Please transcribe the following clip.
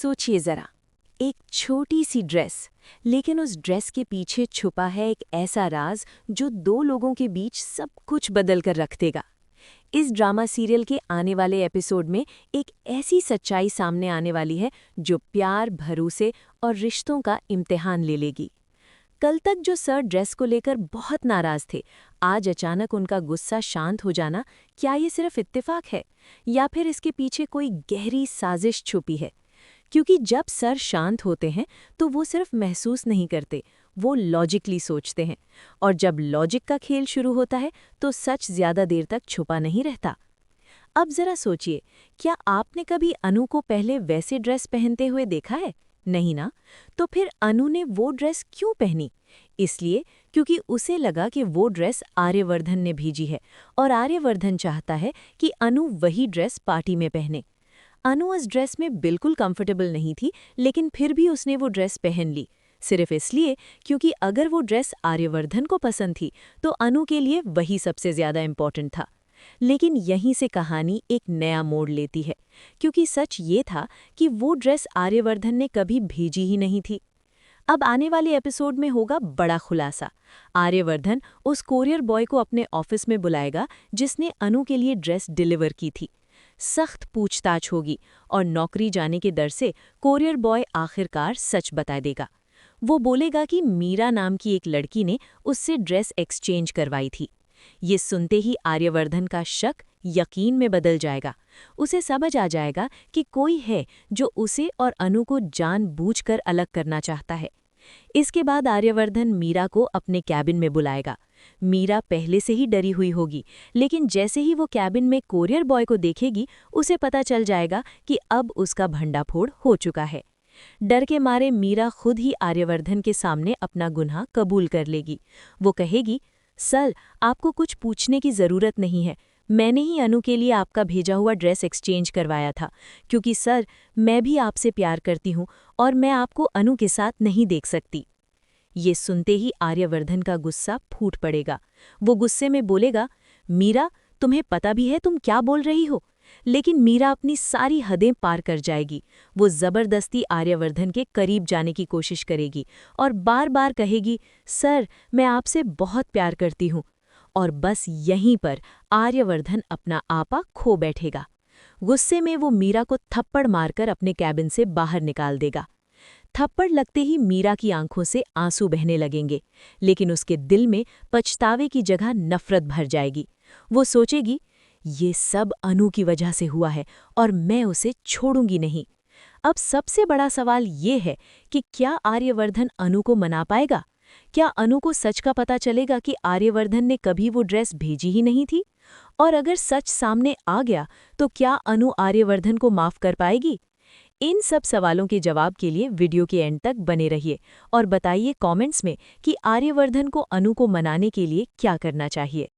सोचिए जरा, एक छोटी सी ड्रेस, लेकिन उस ड्रेस के पीछे छुपा है एक ऐसा राज जो दो लोगों के बीच सब कुछ बदल कर रख देगा। इस ड्रामा सीरियल के आने वाले एपिसोड में एक ऐसी सच्चाई सामने आने वाली है जो प्यार, भरोसे और रिश्तों का इम्तिहान ले लेगी। कल तक जो सर ड्रेस को लेकर बहुत नाराज थे, आज अचानक उनका गुस्सा शांत हो जाना, क्या ये सिर्फ इत्तेफाक है या फिर इसके पीछे कोई गहरी साजिश छुपी है? क्योंकि जब सर शांत होते हैं तो वो सिर्फ महसूस नहीं करते, वो लॉजिकली सोचते हैं। और जब लॉजिक का खेल शुरू होता है तो सच ज्यादा देर तक छुपा नहीं रहता। अब जरा सोचिए, क्या आपने कभी अनु को पहले वैसे ड्रेस पहनते हुए देखा है? नहीं ना? तो फिर अनु ने वो ड्रेस क्यों पहनी? इसलिए क्योंकि उसे लगा कि वो ड्रेस आर्यवर्धन ने भेजी है और आर्यवर्धन चाहता है कि अनु वही ड्रेस पार्टी में पहने। अनु उस ड्रेस में बिल्कुल कंफर्टेबल नहीं थी, लेकिन फिर भी उसने वो ड्रेस पहन ली, सिर्फ इसलिए क्योंकि अगर वो ड्रेस आर्यवर्धन को पसंद थी तो अनु के लिए वही सबसे ज्यादा इम्पोर्टेंट था। लेकिन यहीं से कहानी एक नया मोड़ लेती है, क्योंकि सच ये था कि वो ड्रेस आर्यवर्धन ने कभी भेजी ही नहीं थी। अब आने वाले एपिसोड में होगा बड़ा खुलासा। आर्यवर्धन उस कोरियर बॉय को अपने ऑफिस में बुलाएगा जिसने अनु के लिए ड्रेस डिलीवर की थी। सख्त पूछताछ होगी और नौकरी जाने के डर से कोरियर बॉय आखिरकार सच बता देगा। वो बोलेगा कि मीरा नाम की एक लड़की ने उससे ड्रेस एक्सचेंज करवाई थी। ये सुनते ही आर्यवर्धन का शक यकीन में बदल जाएगा। उसे समझ आ जाएगा कि कोई है जो उसे और अनु को जानबूझकर अलग करना चाहता है। इसके बाद आर्यवर्धन मीरा को अपने कैबिन में बुलाएगा। मीरा पहले से ही डरी हुई होगी, लेकिन जैसे ही वो कैबिन में कोरियर बॉय को देखेगी, उसे पता चल जाएगा कि अब उसका भंडाफोड़ हो चुका है। डर के मारे मीरा खुद ही आर्यवर्धन के सामने अपना गुनाह कबूल कर लेगी। वो कहेगी, सर, आपको कुछ पूछने की ज़रूरत नहीं है। मैंने ही अनु के लिए आपका भेजा हुआ ड्रेस एक्सचेंज करवाया था, क्योंकि सर, मैं भी आपसे प्यार करती हूँ और मैं आपको अनु के साथ नहीं देख सकती। ये सुनते ही आर्यवर्धन का गुस्सा फूट पड़ेगा। वो गुस्से में बोलेगा, मीरा, तुम्हें पता भी है तुम क्या बोल रही हो? लेकिन मीरा अपनी सारी हदें पार कर जाएगी। वो जबरदस्ती आर्यवर्धन के करीब जाने की कोशिश करेगी और बार बार कहेगी, सर, मैं आपसे बहुत प्यार करती हूँ। और बस यहीं पर आर्यवर्धन अपना आपा खो बैठेगा। गुस्से में वो मीरा को थप्पड़ मारकर अपने कैबिन से बाहर निकाल देगा। थप्पड़ लगते ही मीरा की आंखों से आंसू बहने लगेंगे, लेकिन उसके दिल में पछतावे की जगह नफरत भर जाएगी। वो सोचेगी, ये सब अनु की वजह से हुआ है और मैं उसे छोड़ूंगी नहीं। अब सबसे बड़ा सवाल ये है कि क्या आर्यवर्धन अनु को मना पाएगा? क्या अनु को सच का पता चलेगा कि आर्यवर्धन ने कभी वो ड्रेस भेजी ही नहीं थी? और अगर सच सामने आ गया तो क्या अनु आर्यवर्धन को माफ कर पाएगी? इन सब सवालों के जवाब के लिए वीडियो के एंड तक बने रहिए और बताइए कमेंट्स में कि आर्यवर्धन को अनु को मनाने के लिए क्या करना चाहिए।